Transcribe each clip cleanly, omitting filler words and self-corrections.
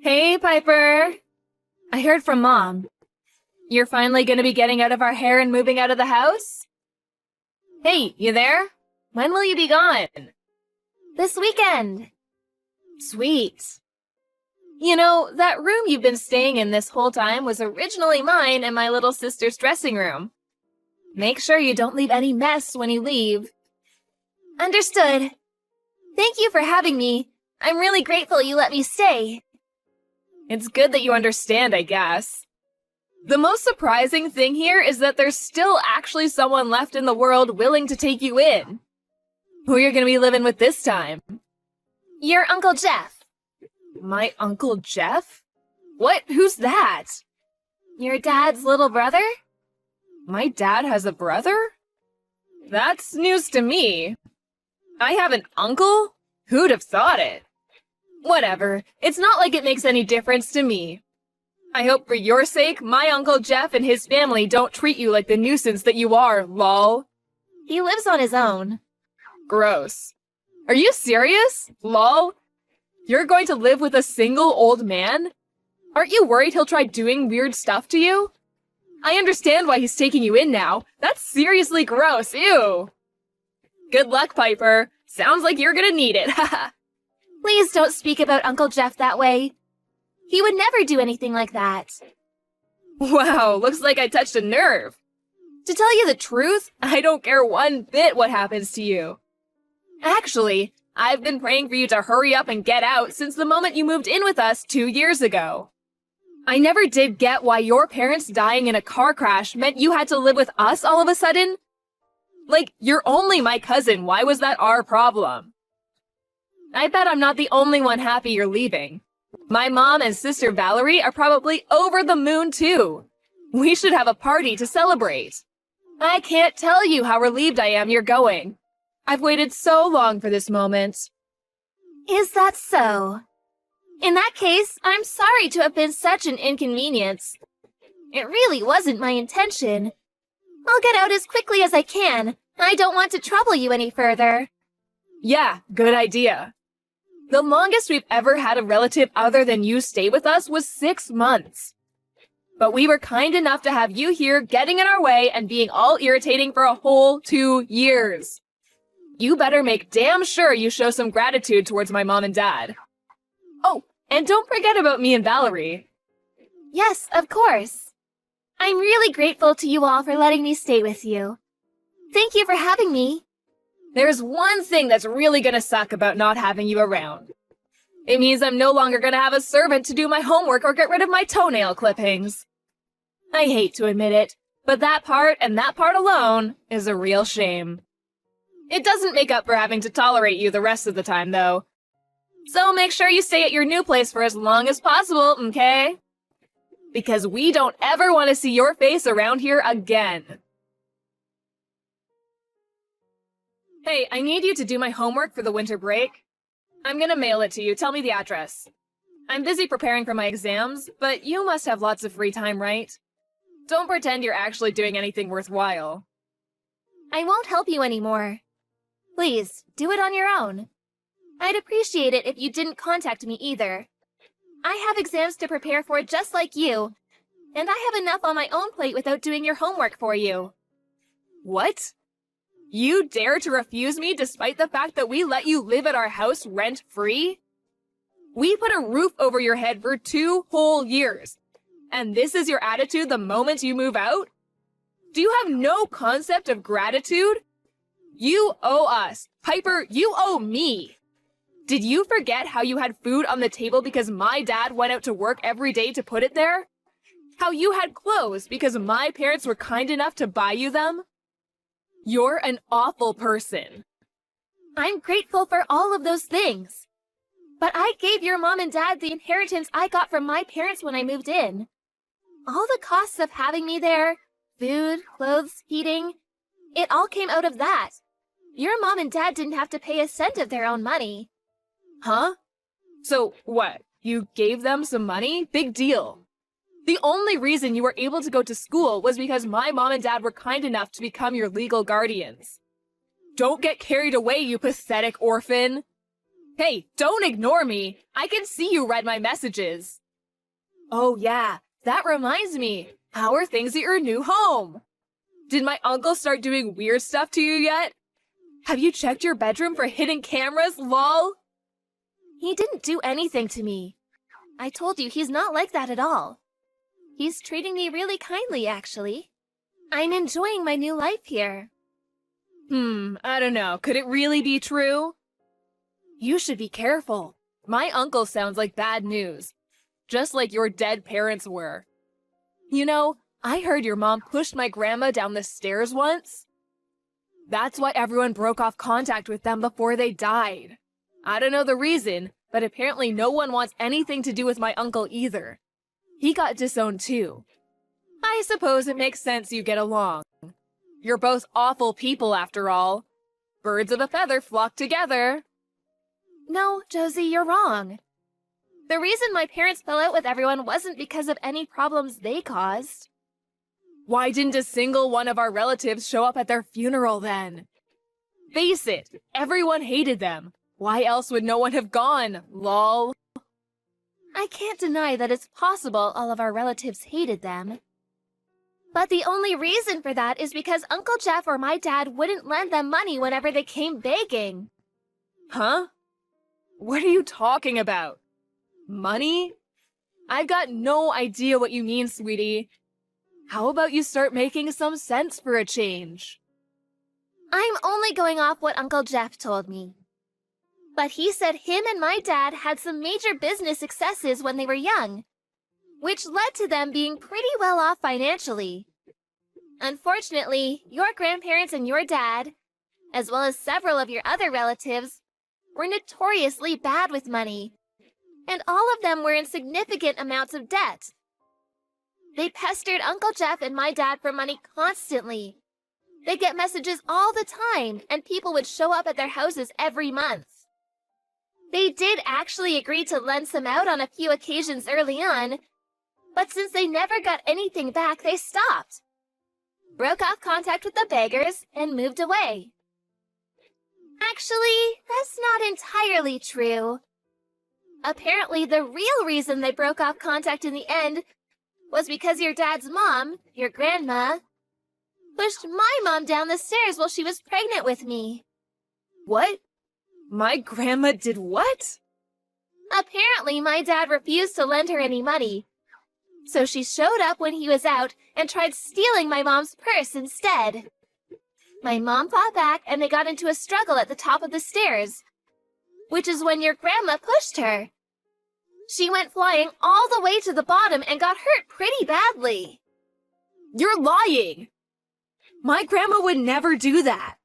Hey, Piper. I heard from Mom. You're finally gonna be getting out of our hair and moving out of the house? Hey, you there? When will you be gone? This weekend. Sweet. You know, that room you've been staying in this whole time was originally mine and my little sister's dressing room. Make sure you don't leave any mess when you leave. Understood. Thank you for having me. I'm really grateful you let me stay. It's good that you understand, I guess. The most surprising thing here is that there's still actually someone left in the world willing to take you in. Who are you gonna be living with this time? Your Uncle Jeff. My Uncle Jeff? What? Who's that? Your dad's little brother? My dad has a brother? That's news to me. I have an uncle? Who'd have thought it? Whatever, it's not like it makes any difference to me. I hope for your sake, my Uncle Jeff and his family don't treat you like the nuisance that you are, lol. He lives on his own. Gross. Are you serious? Lol? You're going to live with a single old man? Aren't you worried he'll try doing weird stuff to you? I understand why he's taking you in now. That's seriously gross, ew. Good luck, Piper. Sounds like you're gonna need it, haha. Please don't speak about Uncle Jeff that way. He would never do anything like that. Wow, looks like I touched a nerve. To tell you the truth, I don't care one bit what happens to you. Actually, I've been praying for you to hurry up and get out since the moment you moved in with us 2 years ago. I never did get why your parents dying in a car crash meant you had to live with us all of a sudden. Like, you're only my cousin, why was that our problem? I bet I'm not the only one happy you're leaving. My mom and sister Valerie are probably over the moon too. We should have a party to celebrate. I can't tell you how relieved I am you're going. I've waited so long for this moment. Is that so? In that case, I'm sorry to have been such an inconvenience. It really wasn't my intention. I'll get out as quickly as I can. I don't want to trouble you any further. Yeah, good idea. The longest we've ever had a relative other than you stay with us was 6 months. But we were kind enough to have you here getting in our way and being all irritating for a whole 2 years. You better make damn sure you show some gratitude towards my mom and dad. Oh, and don't forget about me and Valerie. Yes, of course. I'm really grateful to you all for letting me stay with you. Thank you for having me. There's one thing that's really gonna suck about not having you around. It means I'm no longer gonna have a servant to do my homework or get rid of my toenail clippings. I hate to admit it, but that part and that part alone is a real shame. It doesn't make up for having to tolerate you the rest of the time, though. So make sure you stay at your new place for as long as possible, okay? Because we don't ever want to see your face around here again. Hey, I need you to do my homework for the winter break. I'm gonna mail it to you. Tell me the address. I'm busy preparing for my exams, but you must have lots of free time, right? Don't pretend you're actually doing anything worthwhile. I won't help you anymore. Please, do it on your own. I'd appreciate it if you didn't contact me either. I have exams to prepare for just like you, and I have enough on my own plate without doing your homework for you. What? You dare to refuse me despite the fact that we let you live at our house rent-free? We put a roof over your head for 2 whole years, and this is your attitude the moment you move out? Do you have no concept of gratitude? You owe us. Piper, you owe me. Did you forget how you had food on the table because my dad went out to work every day to put it there? How you had clothes because my parents were kind enough to buy you them? You're an awful person. I'm grateful for all of those things. But I gave your mom and dad the inheritance I got from my parents when I moved in. All the costs of having me there, food, clothes, heating, it all came out of that. Your mom and dad didn't have to pay a cent of their own money. Huh? So what? You gave them some money? Big deal. The only reason you were able to go to school was because my mom and dad were kind enough to become your legal guardians. Don't get carried away, you pathetic orphan. Hey, don't ignore me. I can see you read my messages. Oh yeah, that reminds me. How are things at your new home? Did my uncle start doing weird stuff to you yet? Have you checked your bedroom for hidden cameras, lol? He didn't do anything to me. I told you he's not like that at all. He's treating me really kindly, actually. I'm enjoying my new life here. I don't know. Could it really be true? You should be careful. My uncle sounds like bad news. Just like your dead parents were. You know, I heard your mom pushed my grandma down the stairs once. That's why everyone broke off contact with them before they died. I don't know the reason, but apparently no one wants anything to do with my uncle either. He got disowned too. I suppose it makes sense you get along. You're both awful people after all. Birds of a feather flock together. No, Josie, you're wrong. The reason my parents fell out with everyone wasn't because of any problems they caused. Why didn't a single one of our relatives show up at their funeral then? Face it, everyone hated them. Why else would no one have gone, lol? I can't deny that it's possible all of our relatives hated them. But the only reason for that is because Uncle Jeff or my dad wouldn't lend them money whenever they came begging. Huh? What are you talking about? Money? I've got no idea what you mean, sweetie. How about you start making some sense for a change? I'm only going off what Uncle Jeff told me. But he said him and my dad had some major business successes when they were young, which led to them being pretty well off financially. Unfortunately, your grandparents and your dad, as well as several of your other relatives, were notoriously bad with money, and all of them were in significant amounts of debt. They pestered Uncle Jeff and my dad for money constantly. They'd get messages all the time, and people would show up at their houses every month. They did actually agree to lend some out on a few occasions early on, but since they never got anything back, they stopped, broke off contact with the beggars, and moved away. Actually, that's not entirely true. Apparently, the real reason they broke off contact in the end was because your dad's mom, your grandma, pushed my mom down the stairs while she was pregnant with me. What? My grandma did what? Apparently, my dad refused to lend her any money, so she showed up when he was out and tried stealing my mom's purse instead. My mom fought back and they got into a struggle at the top of the stairs, which is when your grandma pushed her. She went flying all the way to the bottom and got hurt pretty badly. You're lying! My grandma would never do that.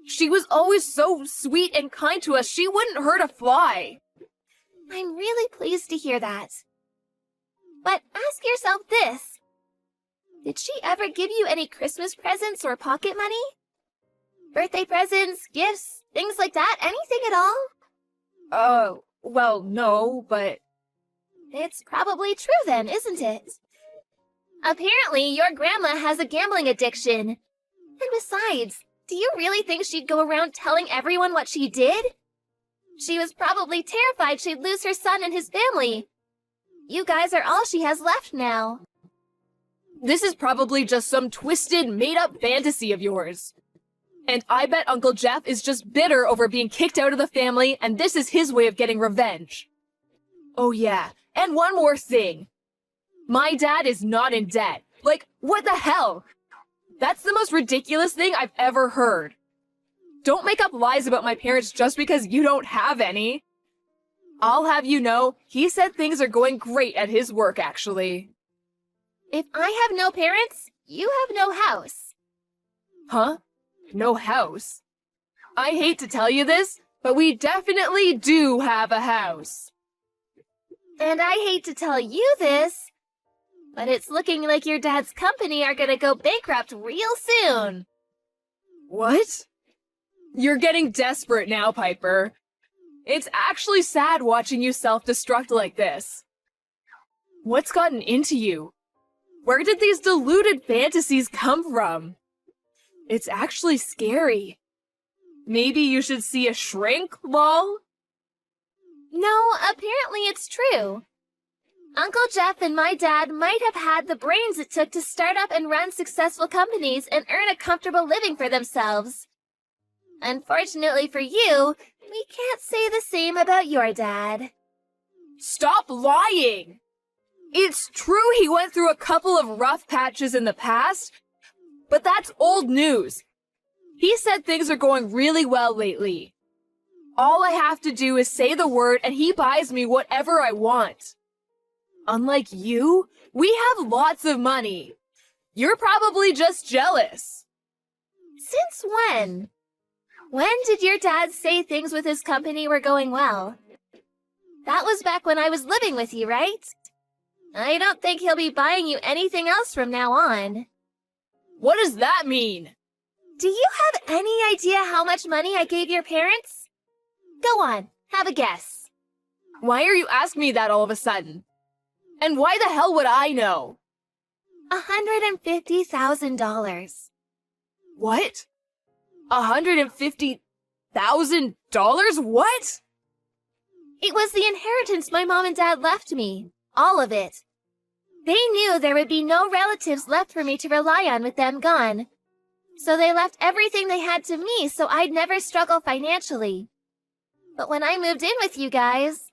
She was always so sweet and kind to us, she wouldn't hurt a fly. I'm really pleased to hear that. But ask yourself this. Did she ever give you any Christmas presents or pocket money? Birthday presents, gifts, things like that? Anything at all? Well, no, but... It's probably true then, isn't it? Apparently, your grandma has a gambling addiction. And besides, do you really think she'd go around telling everyone what she did? She was probably terrified she'd lose her son and his family. You guys are all she has left now. This is probably just some twisted, made-up fantasy of yours. And I bet Uncle Jeff is just bitter over being kicked out of the family, and this is his way of getting revenge. Oh yeah, and one more thing. My dad is not in debt. Like, what the hell? That's the most ridiculous thing I've ever heard. Don't make up lies about my parents just because you don't have any. I'll have you know, he said things are going great at his work, actually. If I have no parents, you have no house. Huh? No house? I hate to tell you this, but we definitely do have a house. And I hate to tell you this, but it's looking like your dad's company are gonna go bankrupt real soon. What? You're getting desperate now, Piper. It's actually sad watching you self-destruct like this. What's gotten into you? Where did these deluded fantasies come from? It's actually scary. Maybe you should see a shrink, lol? No, apparently it's true. Uncle Jeff and my dad might have had the brains it took to start up and run successful companies and earn a comfortable living for themselves. Unfortunately for you, we can't say the same about your dad. Stop lying! It's true he went through a couple of rough patches in the past, but that's old news. He said things are going really well lately. All I have to do is say the word and he buys me whatever I want. Unlike you, we have lots of money. You're probably just jealous. Since when? When did your dad say things with his company were going well? That was back when I was living with you, right? I don't think he'll be buying you anything else from now on. What does that mean? Do you have any idea how much money I gave your parents? Go on, have a guess. Why are you asking me that all of a sudden? And why the hell would I know? $150,000. What? $150,000? What? It was the inheritance my mom and dad left me. All of it. They knew there would be no relatives left for me to rely on with them gone. So they left everything they had to me so I'd never struggle financially. But when I moved in with you guys,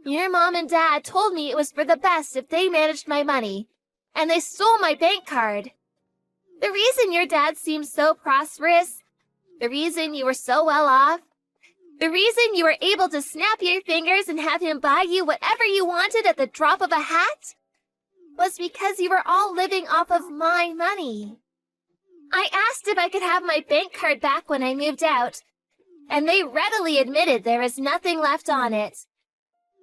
your mom and dad told me it was for the best if they managed my money, and they stole my bank card. The reason your dad seemed so prosperous, the reason you were so well off, the reason you were able to snap your fingers and have him buy you whatever you wanted at the drop of a hat, was because you were all living off of my money. I asked if I could have my bank card back when I moved out, and they readily admitted there is nothing left on it.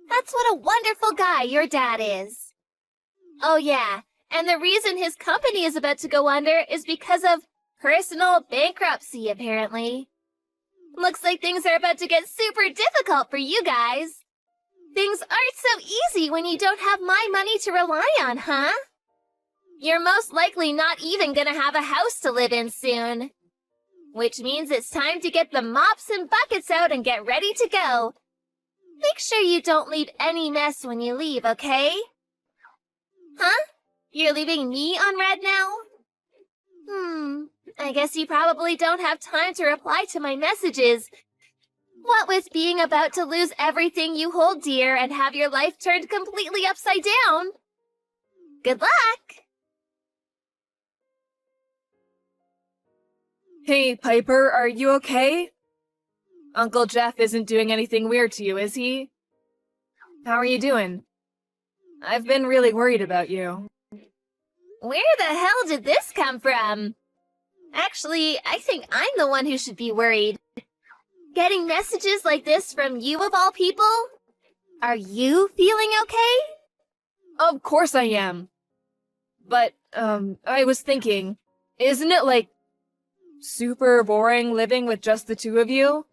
That's what a wonderful guy your dad is. Oh yeah, and the reason his company is about to go under is because of personal bankruptcy, apparently. Looks like things are about to get super difficult for you guys. Things aren't so easy when you don't have my money to rely on, huh? You're most likely not even gonna have a house to live in soon. Which means it's time to get the mops and buckets out and get ready to go. Make sure you don't leave any mess when you leave, okay? Huh? You're leaving me on red now? I guess you probably don't have time to reply to my messages. What with being about to lose everything you hold dear and have your life turned completely upside down. Good luck! Hey, Piper, are you okay? Uncle Jeff isn't doing anything weird to you, is he? How are you doing? I've been really worried about you. Where the hell did this come from? Actually, I think I'm the one who should be worried. Getting messages like this from you of all people? Are you feeling okay? Of course I am. But, I was thinking, isn't it, like, super boring living with just the two of you?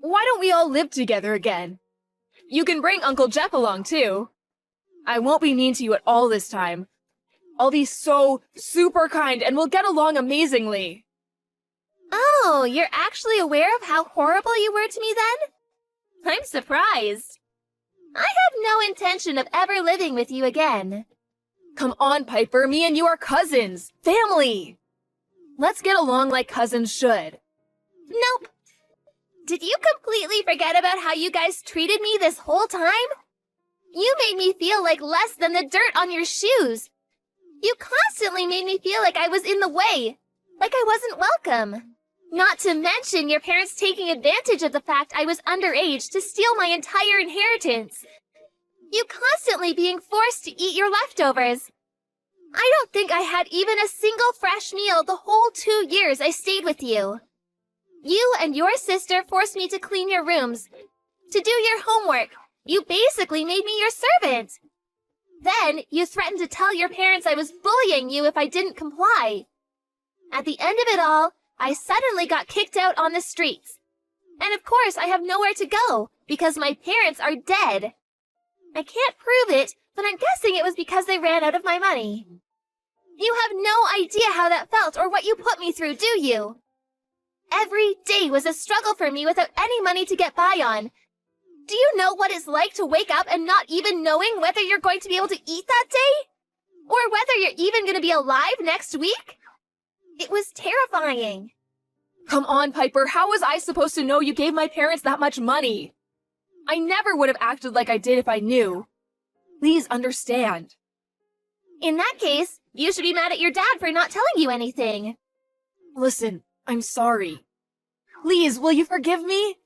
Why don't we all live together again? You can bring Uncle Jeff along, too. I won't be mean to you at all this time. I'll be so super kind and we'll get along amazingly. Oh, you're actually aware of how horrible you were to me then? I'm surprised. I have no intention of ever living with you again. Come on, Piper, me and you are cousins. Family! Let's get along like cousins should. Nope. Did you completely forget about how you guys treated me this whole time? You made me feel like less than the dirt on your shoes. You constantly made me feel like I was in the way, like I wasn't welcome. Not to mention your parents taking advantage of the fact I was underage to steal my entire inheritance. You constantly being forced to eat your leftovers. I don't think I had even a single fresh meal the whole 2 years I stayed with you. You and your sister forced me to clean your rooms, to do your homework. You basically made me your servant. Then you threatened to tell your parents I was bullying you if I didn't comply. At the end of it all, I suddenly got kicked out on the streets. And of course I have nowhere to go because my parents are dead. I can't prove it, but I'm guessing it was because they ran out of my money. You have no idea how that felt or what you put me through, do you? Every day was a struggle for me without any money to get by on. Do you know what it's like to wake up and not even knowing whether you're going to be able to eat that day? Or whether you're even going to be alive next week? It was terrifying. Come on, Piper, how was I supposed to know you gave my parents that much money? I never would have acted like I did if I knew. Please understand. In that case, you should be mad at your dad for not telling you anything. Listen, I'm sorry. Please, will you forgive me?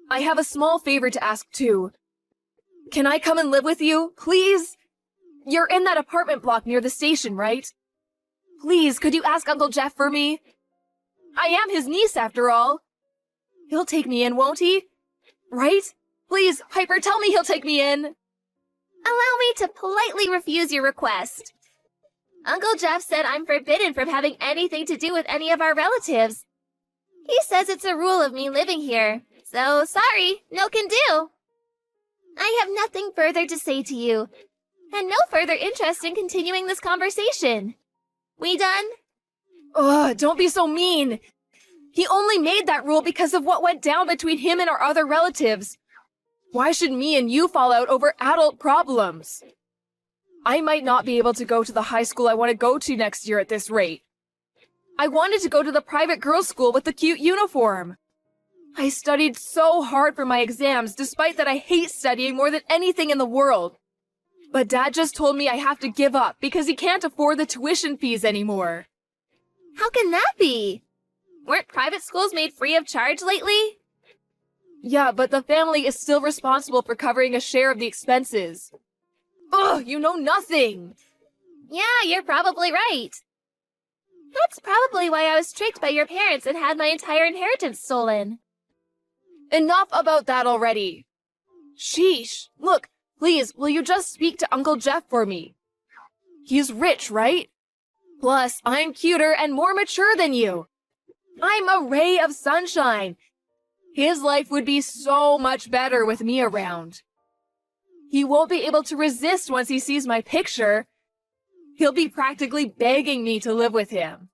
I have a small favor to ask too. Can I come and live with you, please? You're in that apartment block near the station, right? Please, could you ask Uncle Jeff for me? I am his niece, after all. He'll take me in, won't he? Right? Please, Piper, tell me he'll take me in. Allow me to politely refuse your request. Uncle Jeff said I'm forbidden from having anything to do with any of our relatives. He says it's a rule of me living here, so sorry, no can do. I have nothing further to say to you, and no further interest in continuing this conversation. We done? Ugh, don't be so mean. He only made that rule because of what went down between him and our other relatives. Why should me and you fall out over adult problems? I might not be able to go to the high school I want to go to next year at this rate. I wanted to go to the private girls' school with the cute uniform. I studied so hard for my exams, despite that I hate studying more than anything in the world. But Dad just told me I have to give up because he can't afford the tuition fees anymore. How can that be? Weren't private schools made free of charge lately? Yeah, but the family is still responsible for covering a share of the expenses. Ugh, you know nothing! Yeah, you're probably right. That's probably why I was tricked by your parents and had my entire inheritance stolen. Enough about that already. Sheesh, look, please, will you just speak to Uncle Jeff for me? He's rich, right? Plus, I'm cuter and more mature than you. I'm a ray of sunshine. His life would be so much better with me around. He won't be able to resist once he sees my picture. He'll be practically begging me to live with him.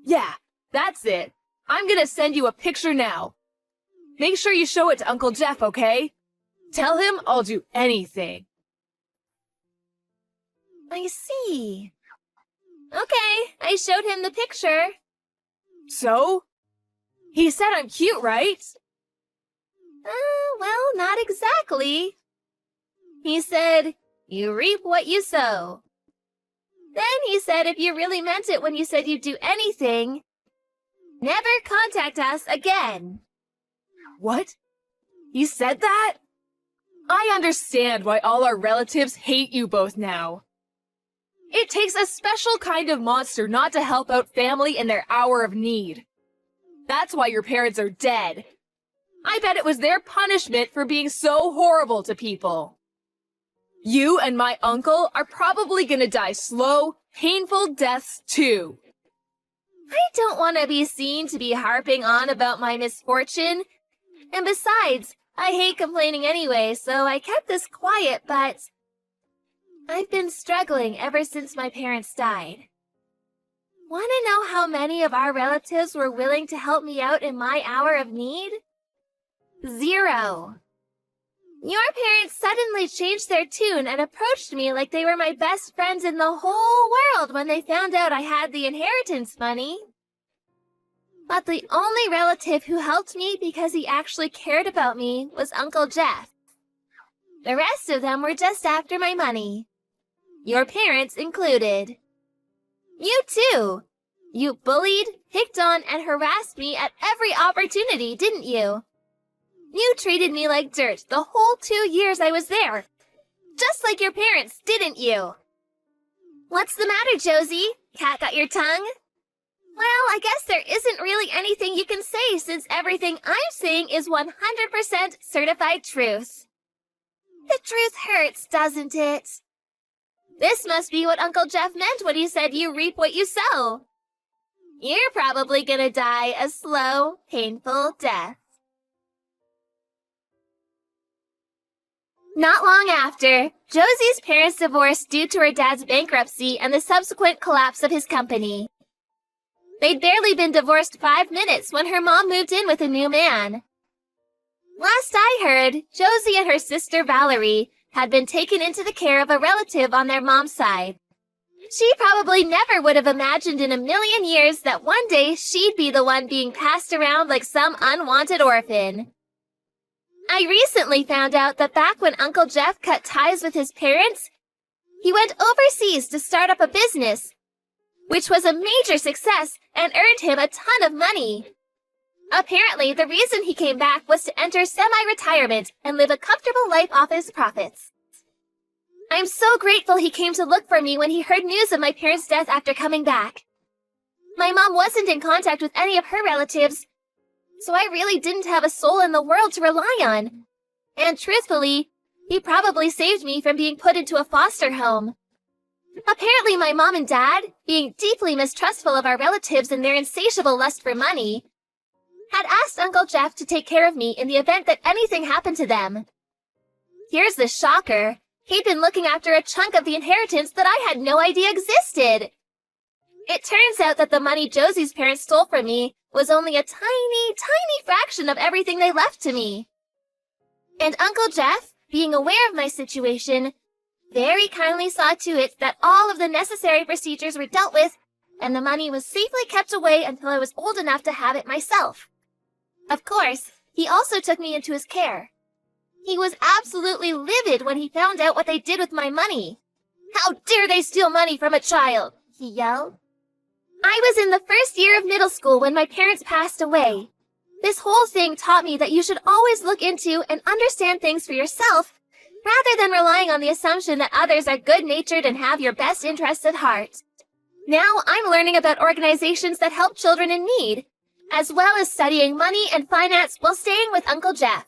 Yeah, that's it. I'm gonna send you a picture now. Make sure you show it to Uncle Jeff, okay? Tell him I'll do anything. I see. Okay, I showed him the picture. So? He said I'm cute, right? Well, not exactly. He said, you reap what you sow. Then he said if you really meant it when you said you'd do anything, never contact us again. What? He said that? I understand why all our relatives hate you both now. It takes a special kind of monster not to help out family in their hour of need. That's why your parents are dead. I bet it was their punishment for being so horrible to people. You and my uncle are probably gonna die slow, painful deaths too. I don't want to be seen to be harping on about my misfortune. And besides, I hate complaining anyway, so I kept this quiet, but I've been struggling ever since my parents died. Want to know how many of our relatives were willing to help me out in my hour of need? 0. Your parents suddenly changed their tune and approached me like they were my best friends in the whole world when they found out I had the inheritance money. But the only relative who helped me because he actually cared about me was Uncle Jeff. The rest of them were just after my money. Your parents included. You too. You bullied, picked on, and harassed me at every opportunity, didn't you? You treated me like dirt the whole 2 years I was there. Just like your parents, didn't you? What's the matter, Josie? Cat got your tongue? Well, I guess there isn't really anything you can say since everything I'm saying is 100% certified truth. The truth hurts, doesn't it? This must be what Uncle Jeff meant when he said you reap what you sow. You're probably gonna die a slow, painful death. Not long after, Josie's parents divorced due to her dad's bankruptcy and the subsequent collapse of his company. They'd barely been divorced 5 minutes when her mom moved in with a new man. Last I heard, Josie and her sister Valerie had been taken into the care of a relative on their mom's side. She probably never would have imagined in a million years that one day she'd be the one being passed around like some unwanted orphan. I recently found out that back when Uncle Jeff cut ties with his parents, he went overseas to start up a business, which was a major success and earned him a ton of money. Apparently, the reason he came back was to enter semi-retirement and live a comfortable life off his profits. I'm so grateful he came to look for me when he heard news of my parents' death after coming back. My mom wasn't in contact with any of her relatives, so I really didn't have a soul in the world to rely on. And truthfully, he probably saved me from being put into a foster home. Apparently my mom and dad, being deeply mistrustful of our relatives and their insatiable lust for money, had asked Uncle Jeff to take care of me in the event that anything happened to them. Here's the shocker. He'd been looking after a chunk of the inheritance that I had no idea existed. It turns out that the money Josie's parents stole from me was only a tiny, tiny fraction of everything they left to me. And Uncle Jeff, being aware of my situation, very kindly saw to it that all of the necessary procedures were dealt with and the money was safely kept away until I was old enough to have it myself. Of course, he also took me into his care. He was absolutely livid when he found out what they did with my money. "How dare they steal money from a child?" he yelled. I was in the first year of middle school when my parents passed away. This whole thing taught me that you should always look into and understand things for yourself, rather than relying on the assumption that others are good-natured and have your best interests at heart. Now I'm learning about organizations that help children in need, as well as studying money and finance while staying with Uncle Jeff.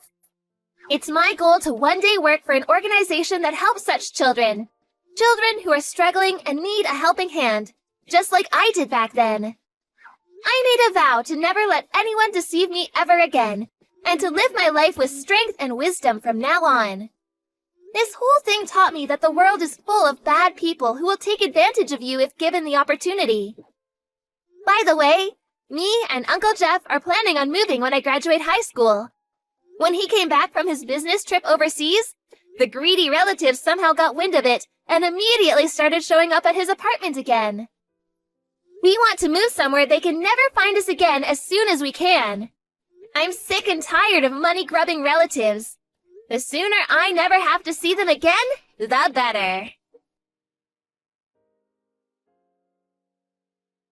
It's my goal to one day work for an organization that helps such children. Children who are struggling and need a helping hand, just like I did back then. I made a vow to never let anyone deceive me ever again, and to live my life with strength and wisdom from now on. This whole thing taught me that the world is full of bad people who will take advantage of you if given the opportunity. By the way, me and Uncle Jeff are planning on moving when I graduate high school. When he came back from his business trip overseas, the greedy relatives somehow got wind of it and immediately started showing up at his apartment again. We want to move somewhere they can never find us again as soon as we can. I'm sick and tired of money-grubbing relatives. The sooner I never have to see them again, the better.